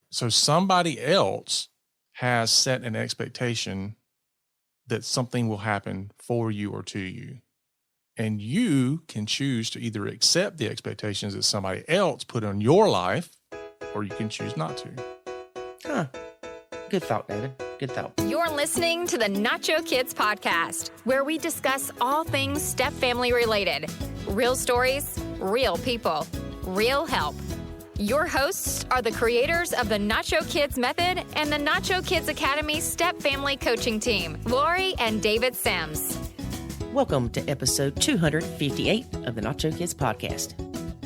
So somebody else has set an expectation that something will happen for you or to you. And you can choose to either accept the expectations that somebody else put on your life, or you can choose not to. Huh. Good thought, David. Good thought. You're listening to the Nacho Kids Podcast, where we discuss all things step-family related. Real stories, real people, real help. Your hosts are the creators of the Nacho Kids Method and the Nacho Kids Academy Step Family Coaching Team, Lori and David Sims. Welcome to episode 258 of the Nacho Kids Podcast.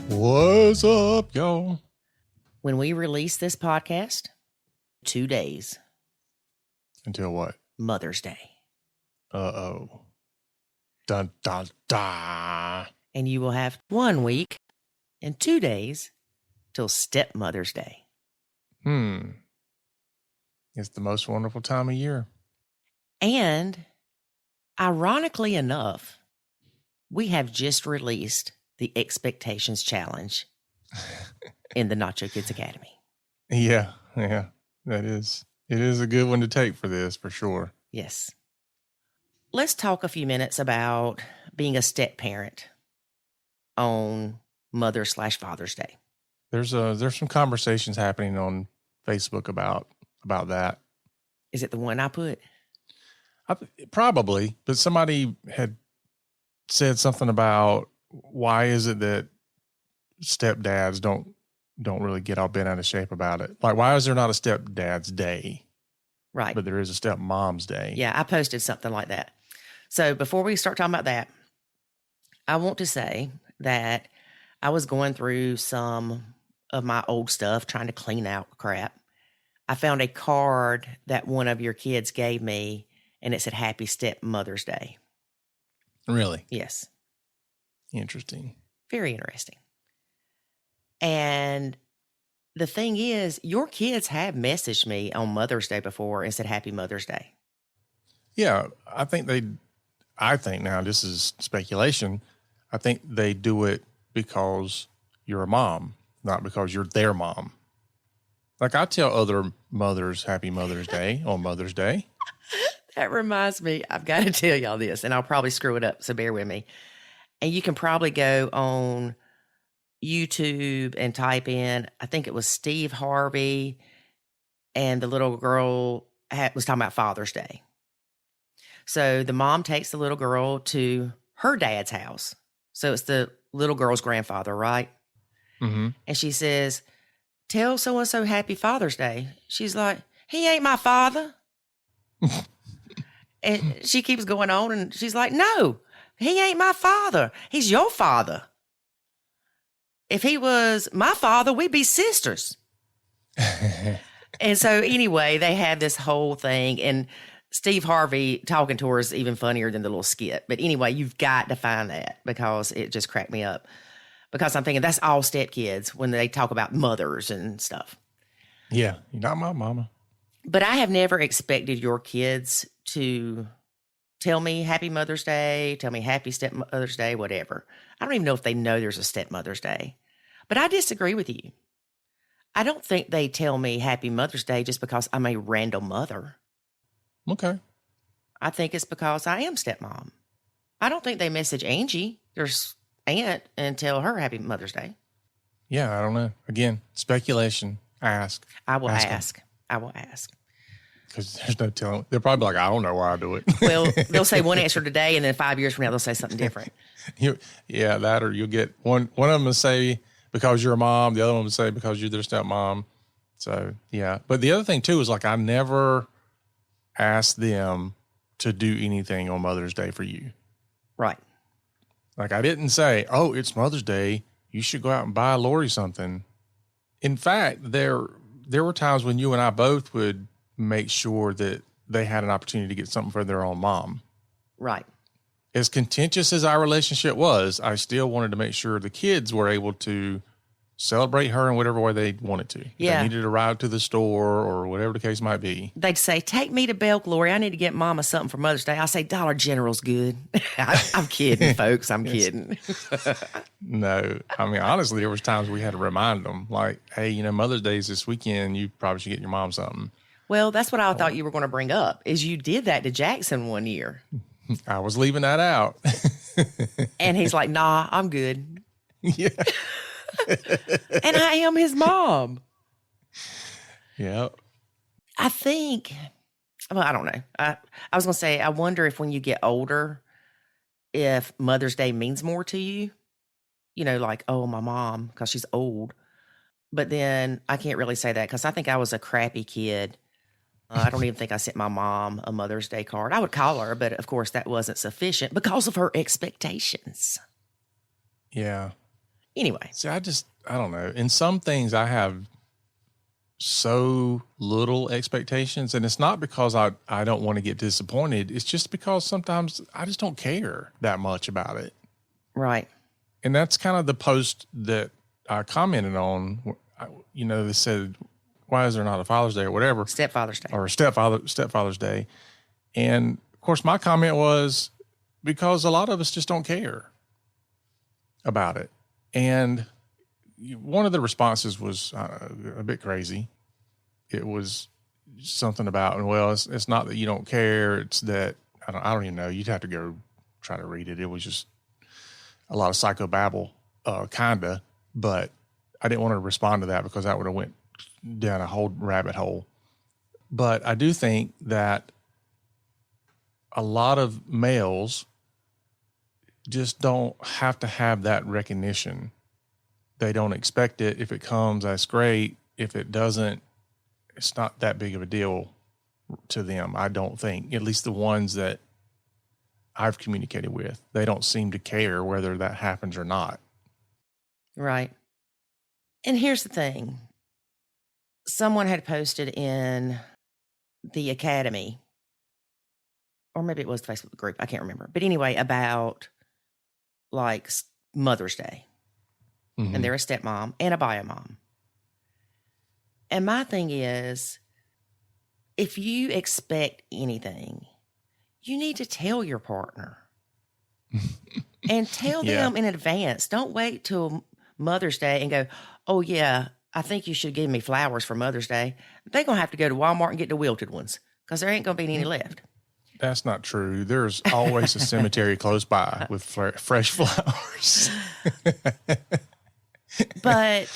What's up, y'all? When we release this podcast, 2 days. Until what? Mother's Day. Uh-oh. Dun, dun, dun. And you will have 1 week and 2 days till Stepmother's Day. It's the most wonderful time of year. And ironically enough, we have just released the Expectations Challenge in the Nacho Kids Academy. Yeah, that is. It is a good one to take for this, for sure. Yes. Let's talk a few minutes about being a step parent on Mother/Father's Day. There's some conversations happening on Facebook about that. Is it the one I put? Probably, but somebody had said something about why is it that stepdads don't really get all bent out of shape about it. Like, why is there not a stepdad's day? Right. But there is a stepmom's day. Yeah, I posted something like that. So before we start talking about that, I want to say that I was going through some of my old stuff, trying to clean out crap. I found a card that one of your kids gave me, and it said, Happy Stepmother's Day. Really? Yes. Interesting. Very interesting. And the thing is, your kids have messaged me on Mother's Day before and said, Happy Mother's Day. Yeah, I think now, this is speculation, I think they do it because you're a mom, not because you're their mom. Like, I tell other mothers Happy Mother's Day on Mother's Day. That reminds me, I've got to tell y'all this, and I'll probably screw it up, so bear with me. And you can probably go on YouTube and type in, I think it was Steve Harvey, and the little girl was talking about Father's Day. So the mom takes the little girl to her dad's house. So it's the little girl's grandfather, right? Mm-hmm. And she says, tell so-and-so Happy Father's Day. She's like, he ain't my father. And she keeps going on, and she's like, no, he ain't my father. He's your father. If he was my father, we'd be sisters. And so anyway, they had this whole thing, and Steve Harvey talking to her is even funnier than the little skit. But anyway, you've got to find that because it just cracked me up. Because I'm thinking that's all stepkids when they talk about mothers and stuff. Yeah, you're not my mama. But I have never expected your kids to tell me Happy Mother's Day, tell me Happy Stepmother's Day, whatever. I don't even know if they know there's a Stepmother's Day. But I disagree with you. I don't think they tell me Happy Mother's Day just because I'm a random mother. Okay. I think it's because I am stepmom. I don't think they message Angie, their aunt, and tell her Happy Mother's Day. Yeah, I don't know. Again, speculation. Ask. I will ask. I will ask. Because there's no telling. They're probably like, I don't know why I do it. Well, they'll say one answer today, and then 5 years from now, they'll say something different. Yeah, that, or you'll get one of them will say because you're a mom, the other one will say because you're their stepmom. So, yeah. But the other thing, too, is like I never asked them to do anything on Mother's Day for you. Right. Like I didn't say, oh, it's Mother's Day, you should go out and buy Lori something. In fact, there were times when you and I both would make sure that they had an opportunity to get something for their own mom. Right. As contentious as our relationship was, I still wanted to make sure the kids were able to celebrate her in whatever way they wanted to. If Yeah. they needed a ride to the store or whatever the case might be. They'd say, take me to Belle Glory. I need to get Mama something for Mother's Day. I say, Dollar General's good. I'm kidding, folks. I'm kidding. No. I mean, honestly, there was times we had to remind them, like, hey, Mother's Day is this weekend. You probably should get your mom something. Well, that's what I thought you were going to bring up, is you did that to Jackson one year. I was leaving that out. And he's like, nah, I'm good. Yeah. And I am his mom. Yeah. I think, well, I don't know. I was going to say, I wonder if when you get older, if Mother's Day means more to you. Like, oh, my mom, because she's old. But then I can't really say that because I think I was a crappy kid. I don't even think I sent my mom a Mother's Day card. I would call her, but of course that wasn't sufficient because of her expectations. Yeah. Anyway. See, I don't know. In some things, I have so little expectations, and it's not because I don't want to get disappointed. It's just because sometimes I just don't care that much about it. Right. And that's kind of the post that I commented on. They said, why is there not a Father's Day or whatever? Stepfather's Day. Or Stepfather's Day. And of course, my comment was because a lot of us just don't care about it. And one of the responses was a bit crazy. It was something about, well, it's not that you don't care. It's that, I don't even know. You'd have to go try to read it. It was just a lot of psychobabble, kinda, but I didn't want to respond to that because that would have went down a whole rabbit hole. But I do think that a lot of males just don't have to have that recognition. They don't expect it. If it comes, that's great. If it doesn't, it's not that big of a deal to them, I don't think. At least the ones that I've communicated with, they don't seem to care whether that happens or not. Right. And here's the thing. Someone had posted in the academy, or maybe it was the Facebook group, I can't remember. But anyway, about like Mother's Day. Mm-hmm. And they're a stepmom and a bio mom. And my thing is, if you expect anything, you need to tell your partner. And tell them in advance. Don't wait till Mother's Day and go, oh, yeah, I think you should give me flowers for Mother's Day. They're going to have to go to Walmart and get the wilted ones because there ain't going to be any left. That's not true. There's always a cemetery close by with fresh flowers. But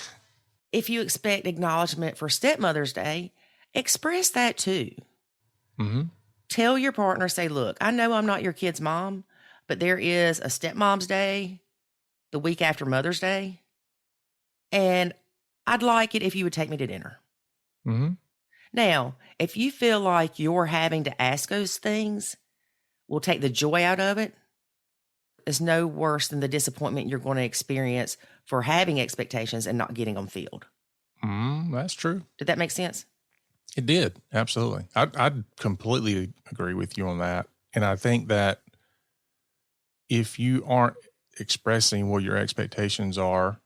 if you expect acknowledgement for Stepmother's Day, express that too. Mm-hmm. Tell your partner, say, look, I know I'm not your kid's mom, but there is a Stepmom's Day the week after Mother's Day. And I'd like it if you would take me to dinner. Mm-hmm. Now, if you feel like you're having to ask those things will take the joy out of it, it's no worse than the disappointment you're going to experience for having expectations and not getting them filled. That's true. Did that make sense? It did. Absolutely. I'd completely agree with you on that. And I think that if you aren't expressing what your expectations are,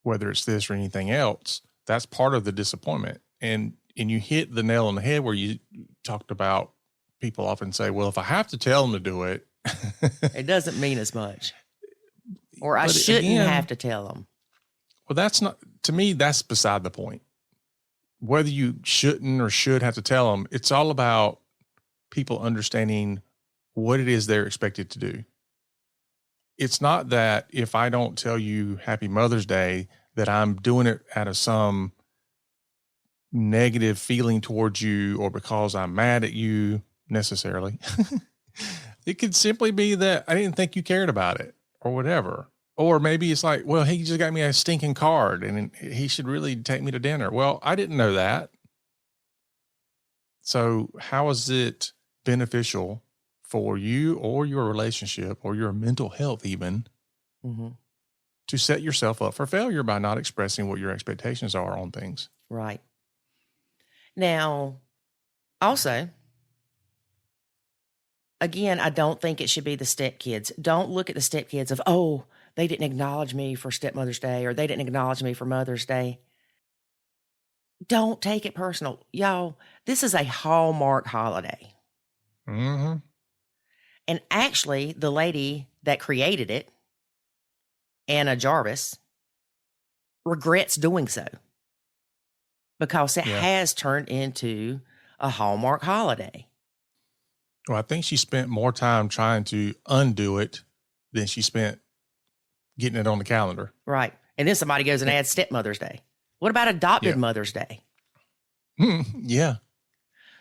whether it's this or anything else, that's part of the disappointment. And you hit the nail on the head where you talked about people often say, well, if I have to tell them to do it, it doesn't mean as much. Or I But shouldn't again, have to tell them. well, that's not, to me, that's beside the point. Whether you shouldn't or should have to tell them, it's all about people understanding what it is they're expected to do. It's not that if I don't tell you Happy Mother's Day, that I'm doing it out of some negative feeling towards you or because I'm mad at you necessarily. It could simply be that I didn't think you cared about it or whatever. Or maybe it's like, well, he just got me a stinking card and he should really take me to dinner. Well, I didn't know that. So how is it beneficial for you or your relationship or your mental health even to set yourself up for failure by not expressing what your expectations are on things? Right. Now, also, again, I don't think it should be the stepkids. Don't look at the stepkids of, oh, they didn't acknowledge me for Stepmother's Day, or they didn't acknowledge me for Mother's Day. Don't take it personal. Y'all, this is a Hallmark holiday. Mm-hmm. And actually, the lady that created it, Anna Jarvis, regrets doing so because it has turned into a Hallmark holiday. Well, I think she spent more time trying to undo it than she spent getting it on the calendar. Right. And then somebody goes and adds Stepmother's Day. What about Adopted Mother's Day? Yeah.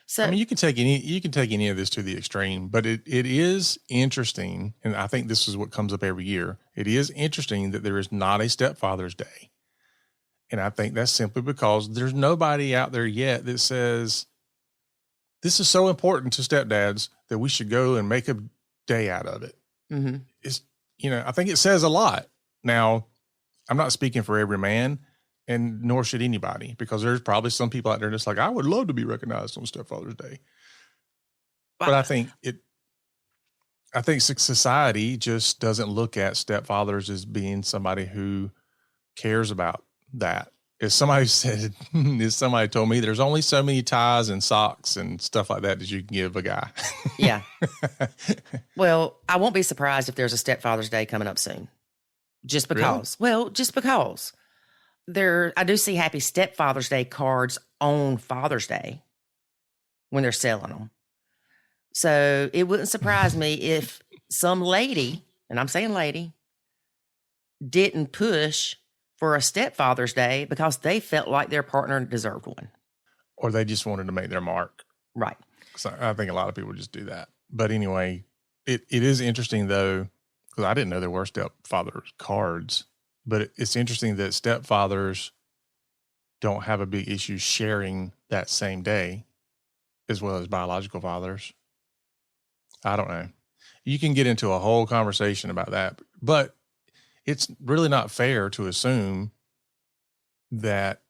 So I mean, you can take any of this to the extreme, but it is interesting, and I think this is what comes up every year. It is interesting that there is not a Stepfather's Day. And I think that's simply because there's nobody out there yet that says, this is so important to stepdads that we should go and make a day out of it. Mm-hmm. It's, I think it says a lot. Now, I'm not speaking for every man, and nor should anybody, because there's probably some people out there that's like, I would love to be recognized on Stepfather's Day. But I think society just doesn't look at stepfathers as being somebody who cares about that. If somebody told me there's only so many ties and socks and stuff like that you can give a guy. Yeah. Well, I won't be surprised if there's a Stepfather's Day coming up soon. Just because. Really? Well, just because. I do see Happy Stepfather's Day cards on Father's Day when they're selling them. So it wouldn't surprise me if some lady, and I'm saying lady, didn't push for a Stepfather's Day because they felt like their partner deserved one. Or they just wanted to make their mark. Right. So I think a lot of people just do that. But anyway, it is interesting, though, because I didn't know there were stepfather cards. But it's interesting that stepfathers don't have a big issue sharing that same day as well as biological fathers. I don't know. You can get into a whole conversation about that, but it's really not fair to assume that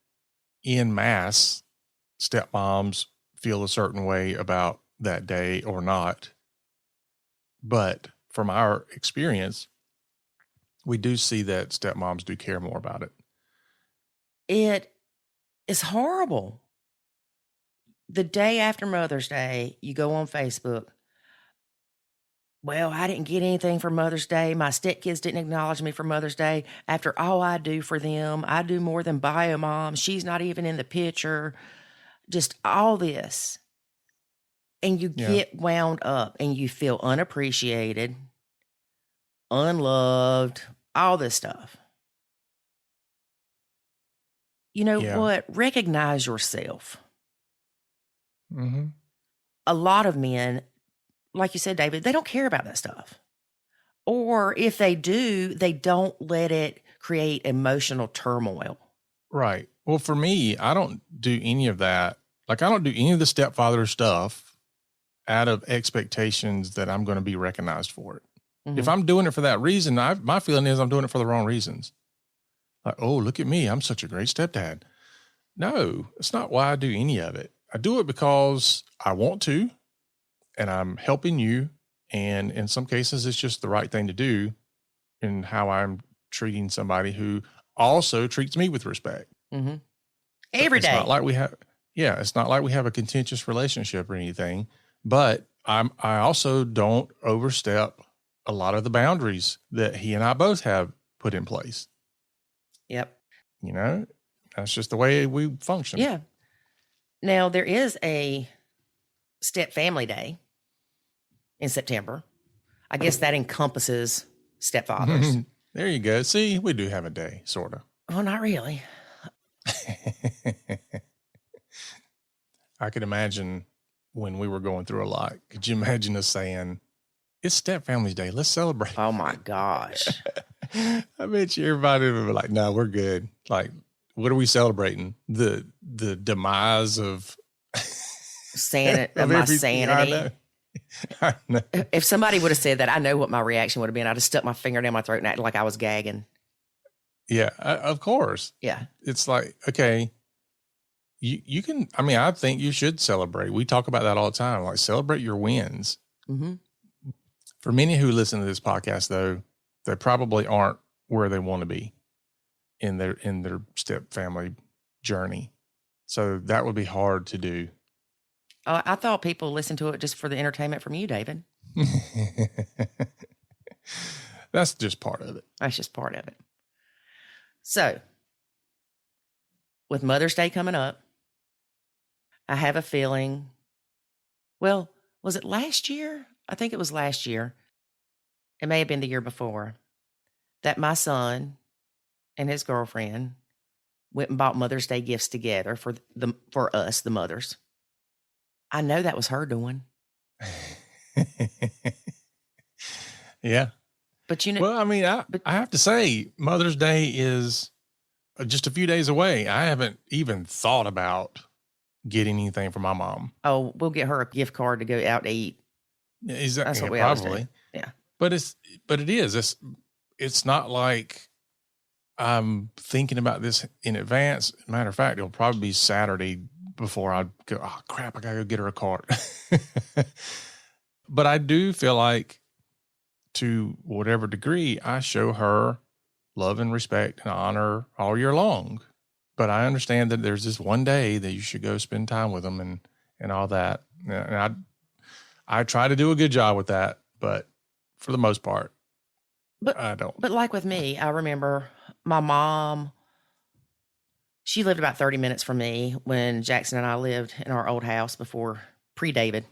en masse stepmoms feel a certain way about that day or not. But from our experience, we do see that stepmoms do care more about it. It is horrible. The day after Mother's Day, you go on Facebook. Well, I didn't get anything for Mother's Day. My stepkids didn't acknowledge me for Mother's Day. After all I do for them, I do more than buy a mom. She's not even in the picture. Just all this. And you get wound up and you feel unappreciated, unloved, all this stuff. You know what? Recognize yourself. Mm-hmm. A lot of men, like you said, David, they don't care about that stuff. Or if they do, they don't let it create emotional turmoil. Right. Well, for me, I don't do any of that. Like, I don't do any of the stepfather stuff out of expectations that I'm going to be recognized for it. Mm-hmm. If I'm doing it for that reason, my feeling is I'm doing it for the wrong reasons. Like, oh, look at me. I'm such a great stepdad. No, it's not why I do any of it. I do it because I want to, and I'm helping you. And in some cases, it's just the right thing to do in how I'm treating somebody who also treats me with respect. Mm-hmm. Every day. It's not like it's not like we have a contentious relationship or anything, but I also don't overstep a lot of the boundaries that he and I both have put in place. Yep. That's just the way we function. Yeah. Now, there is a Step Family Day in September. I guess that encompasses stepfathers. There you go. See, we do have a day, sort of. Oh, not really. I could imagine when we were going through a lot. Could you imagine us saying, it's Step Family's Day, let's celebrate? Oh my gosh. I bet you everybody would be like, no, we're good. Like, what are we celebrating? The demise of my sanity. I know. If somebody would have said that, I know what my reaction would have been. I'd have stuck my finger down my throat and acted like I was gagging. Yeah, of course. Yeah. It's like, okay, you can, I think you should celebrate. We talk about that all the time. Like, celebrate your wins. Mm-hmm. For many who listen to this podcast, though, they probably aren't where they want to be in their step family journey. So that would be hard to do. I thought people listened to it just for the entertainment from you, David. That's just part of it. That's just part of it. So, with Mother's Day coming up, I have a feeling, well, was it last year? I think it was last year. It may have been the year before, that my son and his girlfriend went and bought Mother's Day gifts together for us, the mothers. I know that was her doing. Yeah. But well, I mean, I have to say, Mother's Day is just a few days away. I haven't even thought about getting anything for my mom. Oh, we'll get her a gift card to go out to eat. Exactly. That's what we probably. Yeah. But it's not like I'm thinking about this in advance. Matter of fact, it'll probably be Saturday before I go, oh crap, I gotta go get her a card. But I do feel like, to whatever degree, I show her love and respect and honor all year long. But I understand that there's this one day that you should go spend time with them and all that. And I try to do a good job with that, but for the most part, I don't. But like with me, I remember my mom, she lived about 30 minutes from me when Jackson and I lived in our old house before pre-David,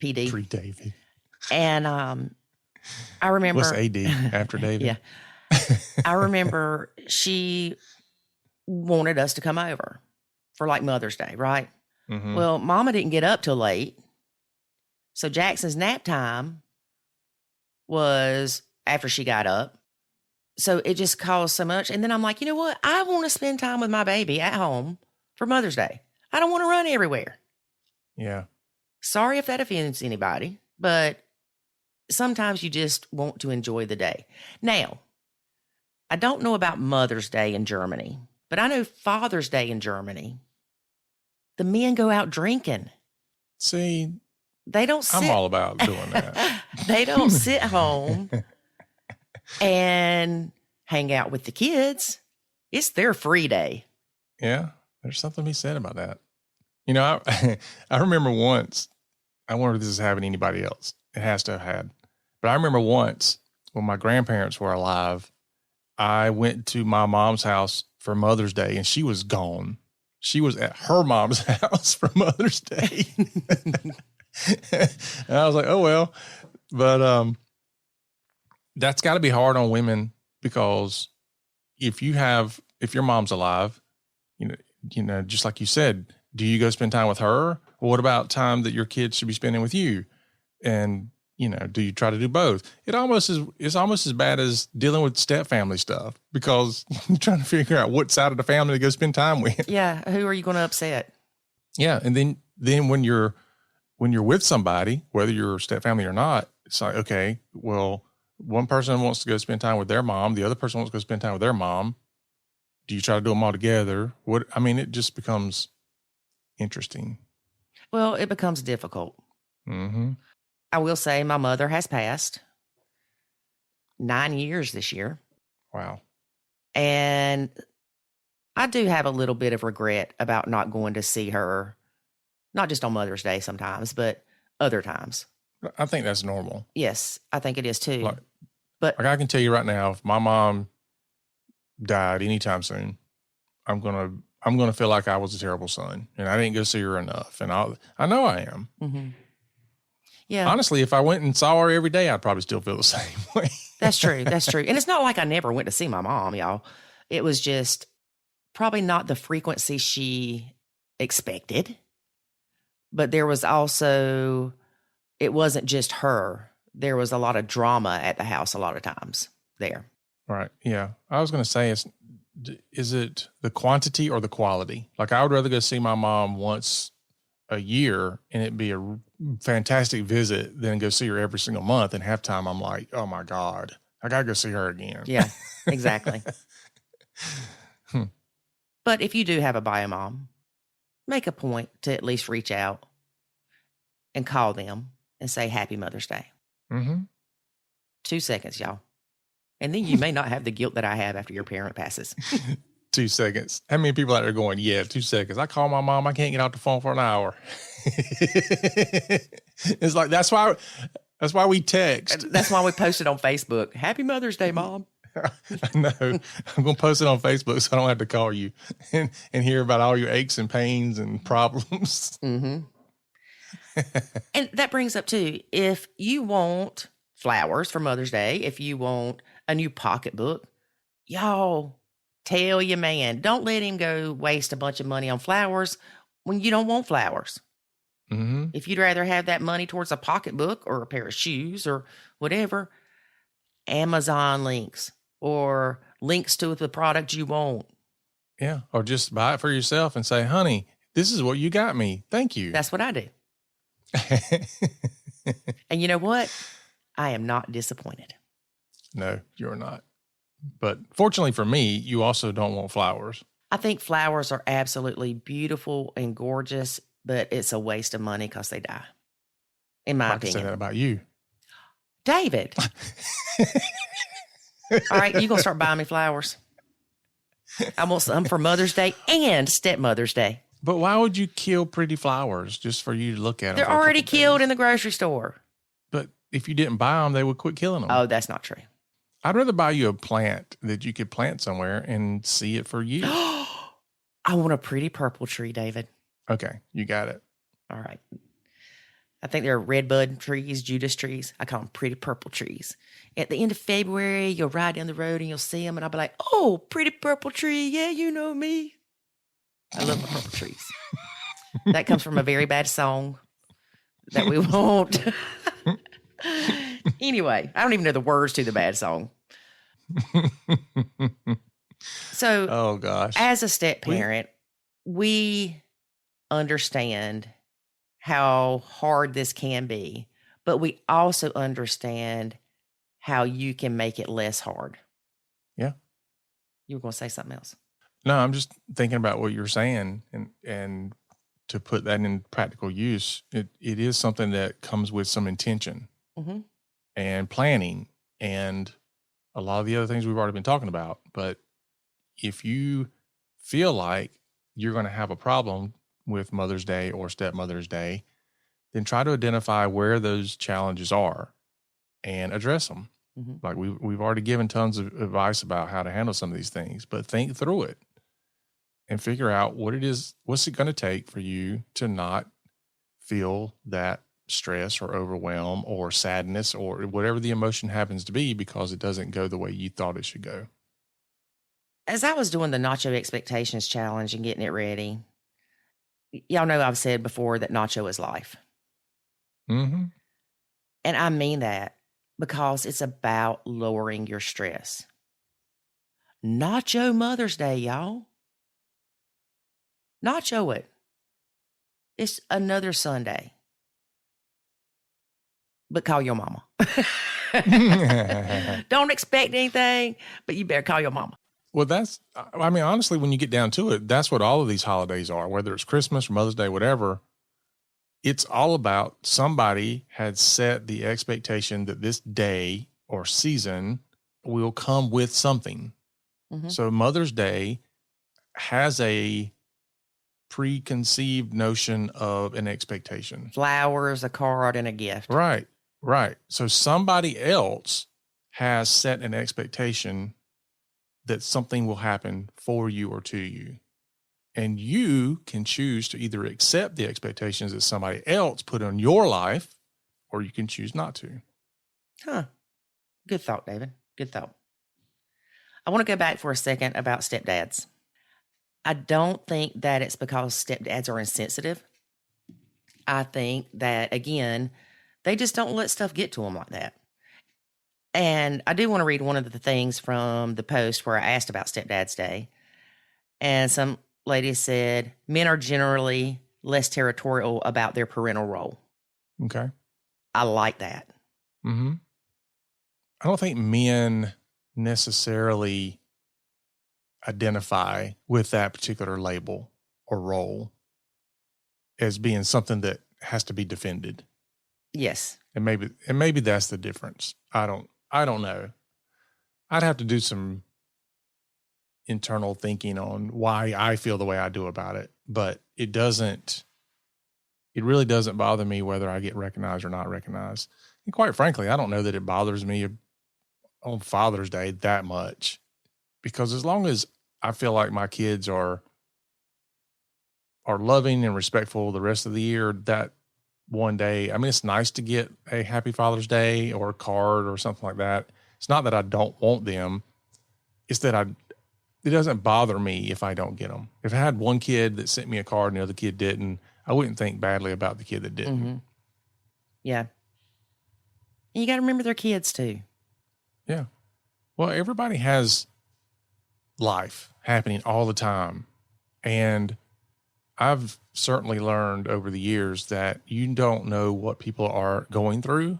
PD. Pre-David. And I remember. What's AD after David? Yeah. I remember she wanted us to come over for like Mother's Day, right? Mm-hmm. Well, Mama didn't get up till late. So Jackson's nap time was after she got up. So it just caused so much. And then I'm like, you know what? I want to spend time with my baby at home for Mother's Day. I don't want to run everywhere. Yeah. Sorry if that offends anybody, but sometimes you just want to enjoy the day. Now, I don't know about Mother's Day in Germany, but I know Father's Day in Germany. The men go out drinking. See, they don't sit. I'm all about doing that. They don't sit home and hang out with the kids. It's their free day. Yeah, there's something to be said about that. You know, I remember once, I wonder if this is happening to anybody else. It has to have had. But I remember once when my grandparents were alive, I went to my mom's house for Mother's Day and she was gone. She was at her mom's house for Mother's Day. And I was like, oh, well. But that's got to be hard on women, because if your mom's alive, you know, just like you said, do you go spend time with her? Or what about time that your kids should be spending with you? And, you know, do you try to do both? It's almost as bad as dealing with step family stuff, because you're trying to figure out what side of the family to go spend time with. Yeah. Who are you going to upset? Yeah. And then when you're with somebody, whether you're step family or not, it's like, okay, well, one person wants to go spend time with their mom. The other person wants to go spend time with their mom. Do you try to do them all together? It just becomes interesting. Well, it becomes difficult. Mm-hmm. I will say my mother has passed 9 years this year. Wow. And I do have a little bit of regret about not going to see her, not just on Mother's Day sometimes, but other times. I think that's normal. Yes, I think it is too. Like I can tell you right now, if my mom died anytime soon, I'm gonna feel like I was a terrible son and I didn't go see her enough. And I know I am. Mm-hmm. Yeah. Honestly, if I went and saw her every day, I'd probably still feel the same way. That's true. That's true. And it's not like I never went to see my mom, y'all. It was just probably not the frequency she expected. But there was also, it wasn't just her. There was a lot of drama at the house a lot of times there. Right. Yeah. I was going to say, is it the quantity or the quality? Like, I would rather go see my mom once a year and it'd be a fantastic visit than go see her every single month. And half time I'm like, oh my God, I got to go see her again. Yeah, exactly. But if you do have a bio mom, make a point to at least reach out and call them and say Happy Mother's Day. Mm-hmm. 2 seconds, y'all. And then you may not have the guilt that I have after your parent passes. 2 seconds. How many people out there going, yeah, 2 seconds. I call my mom. I can't get off the phone for an hour. It's like, that's why we text. That's why we posted on Facebook. Happy Mother's Day, Mom. No, I'm going to post it on Facebook so I don't have to call you and hear about all your aches and pains and problems. Mm-hmm. And that brings up too, if you want flowers for Mother's Day, if you want a new pocketbook, y'all tell your man, don't let him go waste a bunch of money on flowers when you don't want flowers. Mm-hmm. If you'd rather have that money towards a pocketbook or a pair of shoes or whatever, Amazon links or links to the product you want. Yeah. Or just buy it for yourself and say, honey, this is what you got me. Thank you. That's what I do. And you know what? I am not disappointed. No, you're not. But fortunately for me, you also don't want flowers. I think flowers are absolutely beautiful and gorgeous, but it's a waste of money because they die, in my I can say opinion. that about you. David. All right, you going to start buying me flowers. I want some for Mother's Day and Stepmother's Day. But why would you kill pretty flowers just for you to look at them? They're already killed in the grocery store. But if you didn't buy them, they would quit killing them. Oh, that's not true. I'd rather buy you a plant that you could plant somewhere and see it for you. I want a pretty purple tree, David. Okay, you got it. All right. I think they're redbud trees, Judas trees. I call them pretty purple trees. At the end of February, you'll ride down the road and you'll see them, and I'll be like, oh, pretty purple tree. Yeah, you know me. I love my purple trees. That comes from a very bad song that we won't. Anyway, I don't even know the words to the bad song. So, oh gosh, as a step parent, we understand how hard this can be, but we also understand how you can make it less hard. Yeah. You were going to say something else. No, I'm just thinking about what you're saying, and to put that in practical use, it is something that comes with some intention and planning and a lot of the other things we've already been talking about. But if you feel like you're going to have a problem with Mother's Day or Stepmother's Day, then try to identify where those challenges are and address them. Like we've already given tons of advice about how to handle some of these things, but think through it and figure out what's it going to take for you to not feel that stress or overwhelm or sadness or whatever the emotion happens to be because it doesn't go the way you thought it should go. As I was doing the Nacho Expectations Challenge and getting it ready, y'all know I've said before that Nacho is life. Mm-hmm. And I mean that because it's about lowering your stress. Nacho Mother's Day, y'all. Nacho it. It's another Sunday. But call your mama. Don't expect anything, but you better call your mama. Well, honestly, when you get down to it, that's what all of these holidays are, whether it's Christmas or Mother's Day, whatever. It's all about somebody had set the expectation that this day or season will come with something. So Mother's Day has a preconceived notion of an expectation. Flowers, a card, and a gift. Right. So somebody else has set an expectation that something will happen for you or to you. And you can choose to either accept the expectations that somebody else put on your life, or you can choose not to. Huh. Good thought, David. Good thought. I want to go back for a second about stepdads. I don't think that it's because stepdads are insensitive. I think that, again, they just don't let stuff get to them like that. And I do want to read one of the things from the post where I asked about Stepdad's Day. And some lady said, men are generally less territorial about their parental role. Okay. I like that. Mm-hmm. I don't think men necessarily identify with that particular label or role as being something that has to be defended. Yes. And maybe that's the difference. I don't know. I'd have to do some internal thinking on why I feel the way I do about it, but it really doesn't bother me whether I get recognized or not recognized. And quite frankly, I don't know that it bothers me on Father's Day that much, because as long as I feel like my kids are loving and respectful the rest of the year, that one day, I mean, it's nice to get a Happy Father's Day or a card or something like that. It's not that I don't want them. It's that it doesn't bother me if I don't get them. If I had one kid that sent me a card and the other kid didn't, I wouldn't think badly about the kid that didn't. Mm-hmm. Yeah. And you got to remember their kids too. Yeah. Well, everybody has life happening all the time. And I've certainly learned over the years that you don't know what people are going through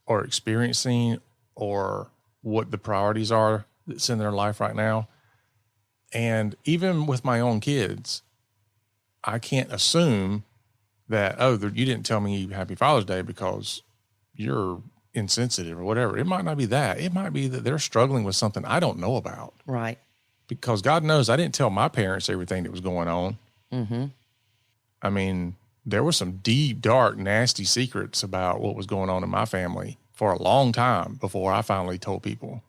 or experiencing or what the priorities are that's in their life right now. And even with my own kids, I can't assume that, you didn't tell me Happy Father's Day because you're insensitive or whatever. It might not be that. It might be that they're struggling with something I don't know about. Right. Because God knows I didn't tell my parents everything that was going on. Mm-hmm. I mean, there were some deep, dark, nasty secrets about what was going on in my family for a long time before I finally told people.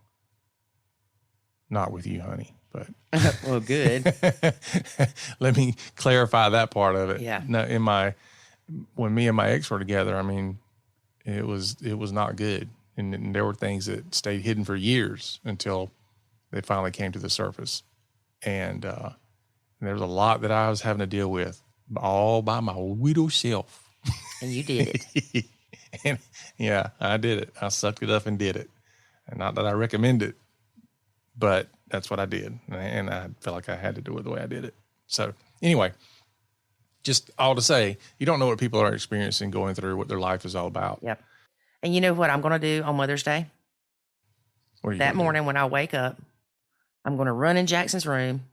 Not with you, honey, but. Well, good. Let me clarify that part of it. Yeah. No, when me and my ex were together, I mean, it was not good. And there were things that stayed hidden for years until they finally came to the surface. And there was a lot that I was having to deal with all by my widow self. And you did it. And yeah, I did it. I sucked it up and did it. And not that I recommend it, but that's what I did. And I felt like I had to do it the way I did it. So anyway, just all to say, you don't know what people are experiencing, going through, what their life is all about. Yep. And you know what I'm going to do on Mother's Day? That morning when I wake up, I'm going to run in Jackson's room,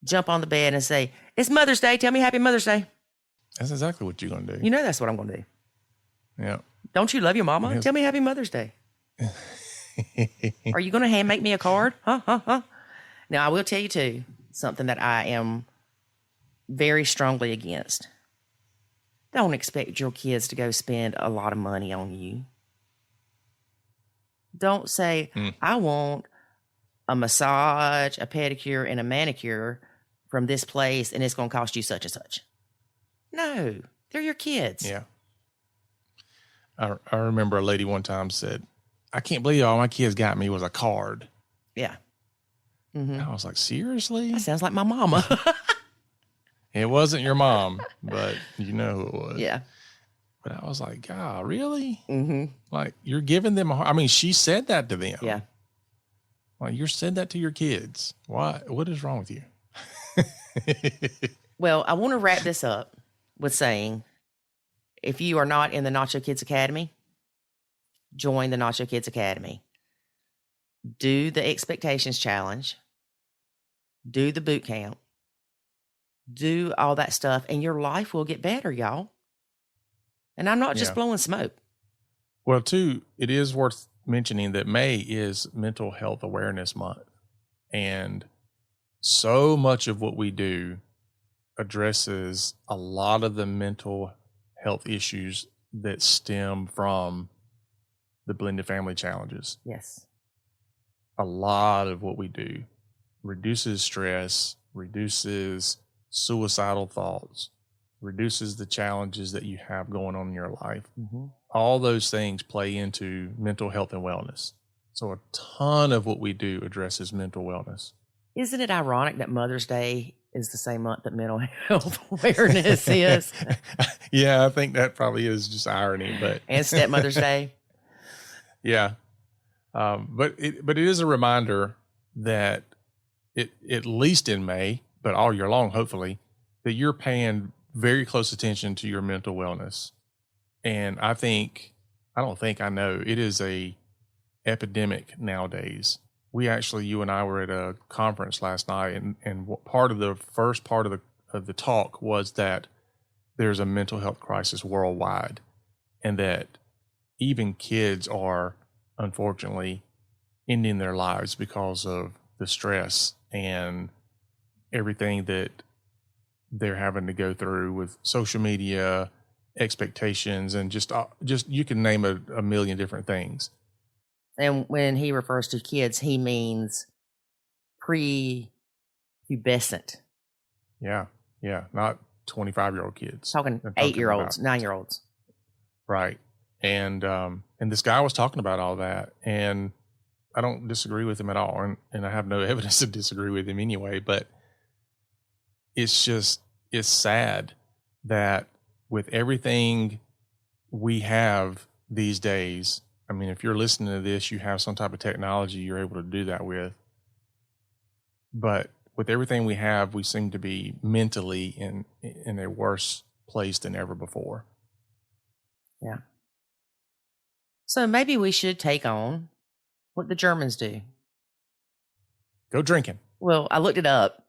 jump on the bed and say, "It's Mother's Day. Tell me Happy Mother's Day." That's exactly what you're going to do. You know that's what I'm going to do. Yeah. Don't you love your mama? Yes. Tell me Happy Mother's Day. Are you going to make me a card? Huh? Now, I will tell you, too, something that I am very strongly against. Don't expect your kids to go spend a lot of money on you. Don't say, I want a massage, a pedicure, and a manicure from this place, and it's going to cost you such and such. No, they're your kids. Yeah. I remember a lady one time said, "I can't believe all my kids got me was a card." Yeah. Mm-hmm. I was like, seriously? That sounds like my mama. It wasn't your mom, but you know who it was. Yeah. But I was like, God, really? Mm-hmm. Like, you're giving them I mean, she said that to them. Yeah. Like, you said that to your kids. What is wrong with you? Well, I want to wrap this up with saying, if you are not in the Nacho Kids Academy, join the Nacho Kids Academy. Do the expectations challenge. Do the boot camp. Do all that stuff, and your life will get better, y'all. And I'm not just blowing smoke. Well, too, it is worth mentioning that May is Mental Health Awareness Month. And so much of what we do addresses a lot of the mental health issues that stem from the blended family challenges. Yes. A lot of what we do reduces stress, reduces suicidal thoughts, reduces the challenges that you have going on in your life. Mm-hmm. All those things play into mental health and wellness. So a ton of what we do addresses mental wellness. Isn't it ironic that Mother's Day is the same month that mental health awareness is? Yeah, I think that probably is just irony, but and Stepmother's Day. Yeah. But it is a reminder that at least in May, but all year long, hopefully, that you're paying very close attention to your mental wellness. And I know it is a epidemic nowadays. You and I were at a conference last night, and part of the first part of the talk was that there's a mental health crisis worldwide, and that even kids are, unfortunately, ending their lives because of the stress and everything that they're having to go through with social media, expectations, and just you can name a million different things. And when he refers to kids, he means prepubescent. Yeah. Not 25-year-old kids. Talking 8-year-olds, 9-year-olds. Right. And this guy was talking about all that, and I don't disagree with him at all. And I have no evidence to disagree with him anyway, but it's sad that with everything we have these days, I mean, if you're listening to this, you have some type of technology you're able to do that with. But with everything we have, we seem to be mentally in a worse place than ever before. Yeah. So maybe we should take on what the Germans do. Go drinking. Well, I looked it up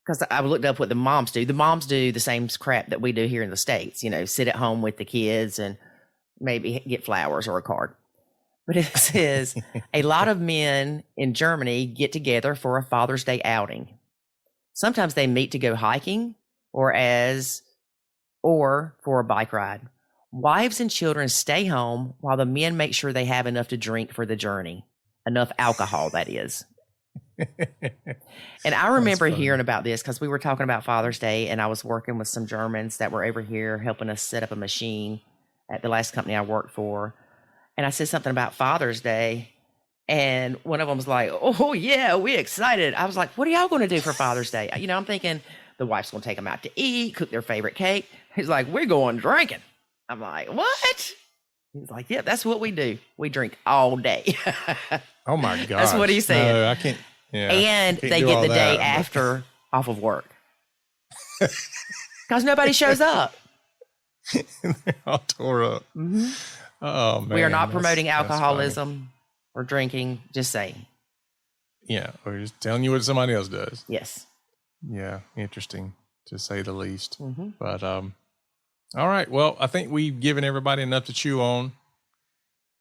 because I looked up what the moms do. The moms do the same crap that we do here in the States, sit at home with the kids and maybe get flowers or a card. But it says a lot of men in Germany get together for a Father's Day outing. Sometimes they meet to go hiking or for a bike ride. Wives and children stay home while the men make sure they have enough to drink for the journey. Enough alcohol, that is. And I remember hearing about this because we were talking about Father's Day, and I was working with some Germans that were over here helping us set up a machine at the last company I worked for. And I said something about Father's Day, and one of them was like, "Oh, yeah, we excited." I was like, "What are y'all going to do for Father's Day?" I'm thinking the wife's going to take them out to eat, cook their favorite cake. He's like, "We're going drinking." I'm like, "What?" He's like, "Yeah, that's what we do. We drink all day." Oh, my God. That's what he said. No, I can't. Yeah, and they get the day after off of work because nobody shows up. They're all tore up. Mm-hmm. Oh, man. We are not promoting alcoholism or drinking, just saying. Yeah, we're just telling you what somebody else does. Yes. Yeah, interesting to say the least. Mm-hmm. But all right. Well, I think we've given everybody enough to chew on.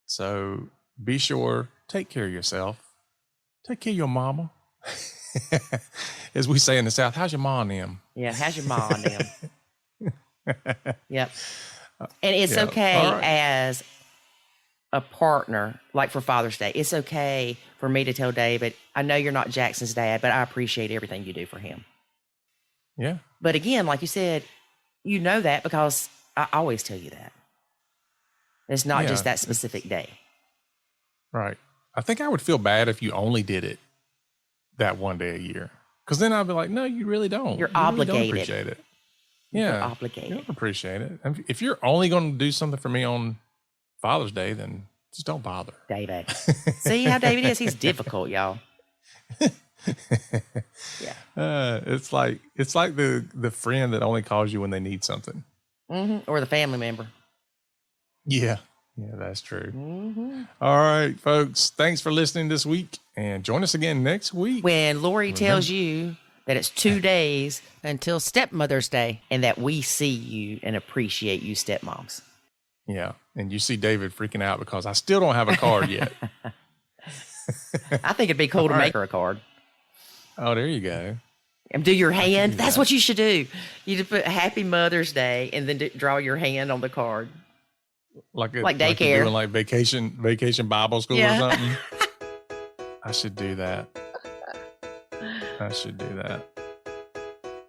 So be sure, take care of yourself. Take care of your mama. As we say in the South, how's your mom them? Yeah, how's your mom them? Yep. And it's okay as a partner, like for Father's Day, it's okay for me to tell David, I know you're not Jackson's dad, but I appreciate everything you do for him. Yeah. But again, like you said, you know that because I always tell you that. It's not just that specific day. Right. I think I would feel bad if you only did it that one day a year. Because then I'd be like, no, you really don't. You're you obligated. Really don't appreciate it. Yeah. You're obligated. You don't appreciate it. If you're only going to do something for me on Father's Day, then just don't bother. David. See how David is? He's difficult, y'all. Yeah. It's like the friend that only calls you when they need something. Mm-hmm. Or the family member. Yeah. Yeah, that's true. Mm-hmm. All right, folks. Thanks for listening this week, and join us again next week. When Lori tells you that it's 2 days until Stepmother's Day and that we see you and appreciate you, stepmoms. Yeah, and you see David freaking out because I still don't have a card yet. I think it'd be cool to make her a card. Oh, there you go. And do your hand. That's what you should do. You just put Happy Mother's Day and then draw your hand on the card. Like daycare. Like you're doing like vacation Bible school or something. I should do that.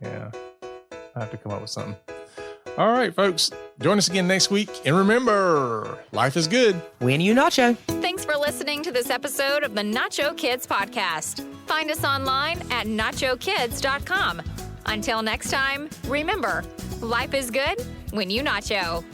Yeah. I have to come up with something. All right, folks. Join us again next week. And remember, life is good when you nacho. Thanks for listening to this episode of the Nacho Kids Podcast. Find us online at nachokids.com. Until next time, remember, life is good when you nacho.